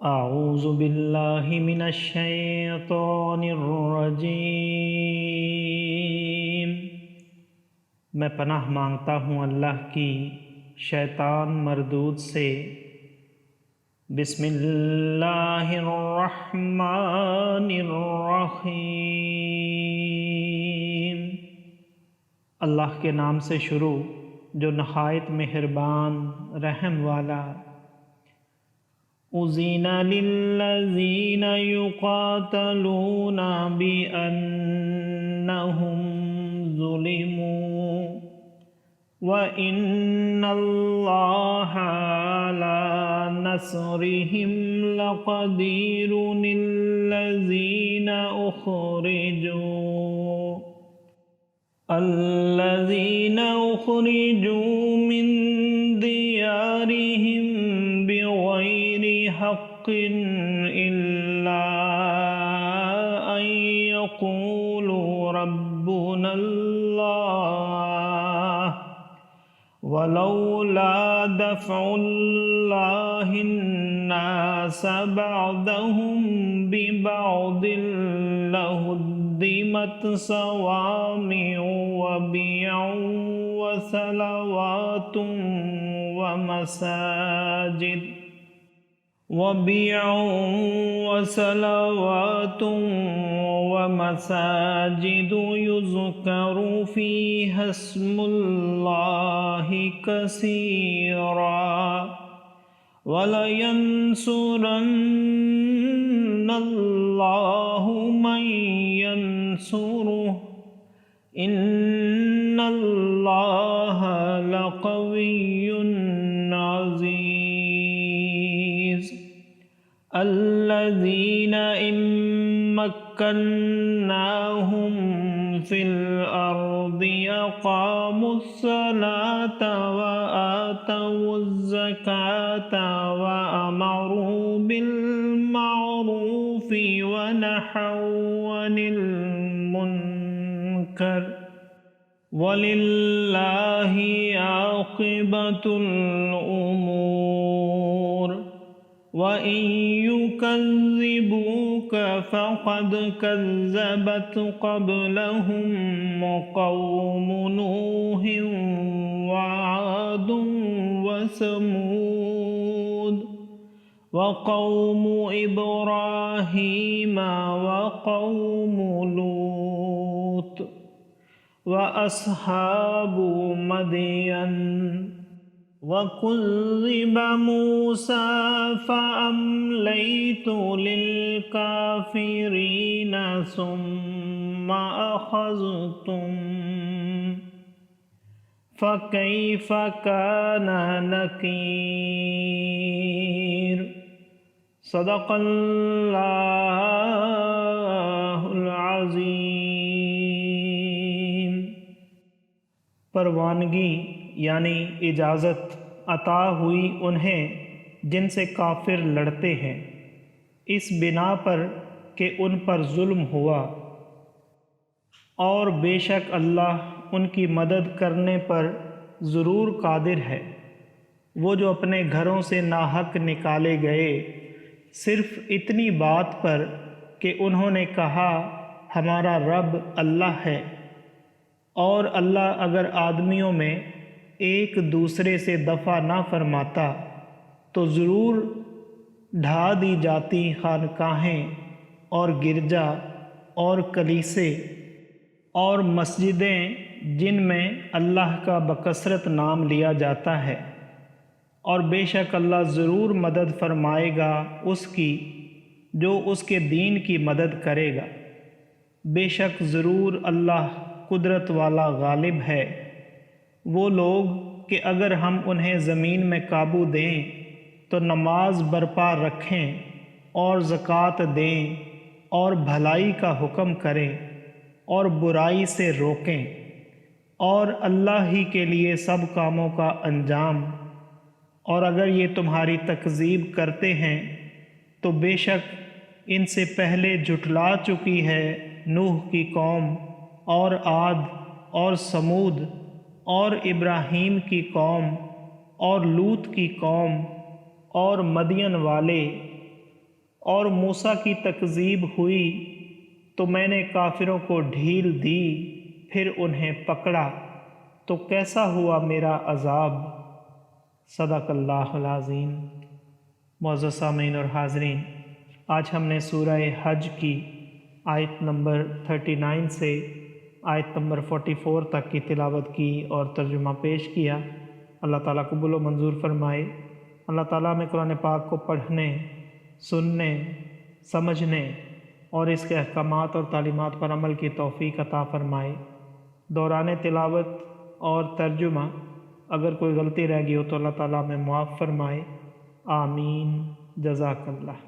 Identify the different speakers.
Speaker 1: اعوذ باللہ من الشیطان الرجیم۔ میں پناہ مانگتا ہوں اللہ کی شیطان مردود سے۔ بسم اللہ الرحمن الرحیم۔ اللہ کے نام سے شروع جو نہایت مہربان رحم والا۔ اذن للذین یقاتلون بأنہم ظلموا وإن اللہ علی نصرہم لقدیر۔ الذین اخرجوا من دیارہم بغیر حق الا ان یقولوا ربنا اللہ ولولا دفع اللہ الناس بعضهم ببعض لہدمت صوامع وبیع وصلوات ومساجد يذكر فيها اسم الله كثيرا ولينصرن الله من ينصره إن الله لقوي عزيز۔ الذين إن مكناهم في الأرض أقاموا الصلاة وآتوا الزكاة وأمروا بالمعروف ونهوا عن المنكر وللہ عاقبۃ الامور۔ وَإِن يُكَذِّبُوكَ فَقَدْ كَذَّبَتْ قَبْلَهُمْ قَوْمُ نُوحٍ وَعَادٌ وَثَمُودُ وَقَوْمُ إِبْرَاهِيمَ وَقَوْمُ لُوطٍ وَأَصْحَابُ مَدْيَنَ۔ وَكُذِّبَ مُوسَى فَأَمْلَيْتُ لِلْكَافِرِينَ ثُمَّ أَخَذْتُهُمْ فَكَيْفَ كَانَ نَكِيرِ۔ صدق اللہ العظیم۔ پروانگی یعنی اجازت عطا ہوئی انہیں جن سے کافر لڑتے ہیں، اس بنا پر کہ ان پر ظلم ہوا، اور بے شک اللہ ان کی مدد کرنے پر ضرور قادر ہے۔ وہ جو اپنے گھروں سے ناحق نکالے گئے صرف اتنی بات پر کہ انہوں نے کہا ہمارا رب اللہ ہے، اور اللہ اگر آدمیوں میں ایک دوسرے سے دفع نہ فرماتا تو ضرور ڈھا دی جاتی خانقاہیں اور گرجا اور کلیسے اور مسجدیں جن میں اللہ کا بکثرت نام لیا جاتا ہے، اور بے شک اللہ ضرور مدد فرمائے گا اس کی جو اس کے دین کی مدد کرے گا۔ بے شک ضرور اللہ قدرت والا غالب ہے۔ وہ لوگ کہ اگر ہم انہیں زمین میں قابو دیں تو نماز برپا رکھیں اور زکوٰۃ دیں اور بھلائی کا حکم کریں اور برائی سے روکیں، اور اللہ ہی کے لیے سب کاموں کا انجام۔ اور اگر یہ تمہاری تکذیب کرتے ہیں تو بے شک ان سے پہلے جھٹلا چکی ہے نوح کی قوم اور عاد اور سمود اور ابراہیم کی قوم اور لوط کی قوم اور مدین والے اور موسیٰ کی تکذیب ہوئی تو میں نے کافروں کو ڈھیل دی، پھر انہیں پکڑا تو کیسا ہوا میرا عذاب۔ صدق اللہ العظیم۔ معزز سامعین اور حاضرین، آج ہم نے سورہ حج کی آیت نمبر 39 سے آیت نمبر 44 تک کی تلاوت کی اور ترجمہ پیش کیا۔ اللہ تعالیٰ قبول و منظور فرمائے۔ اللہ تعالیٰ میں قرآن پاک کو پڑھنے، سننے، سمجھنے اور اس کے احکامات اور تعلیمات پر عمل کی توفیق عطا فرمائے۔ دوران تلاوت اور ترجمہ اگر کوئی غلطی رہ گئی ہو تو اللہ تعالیٰ میں معاف فرمائے۔ آمین۔ جزاک اللہ۔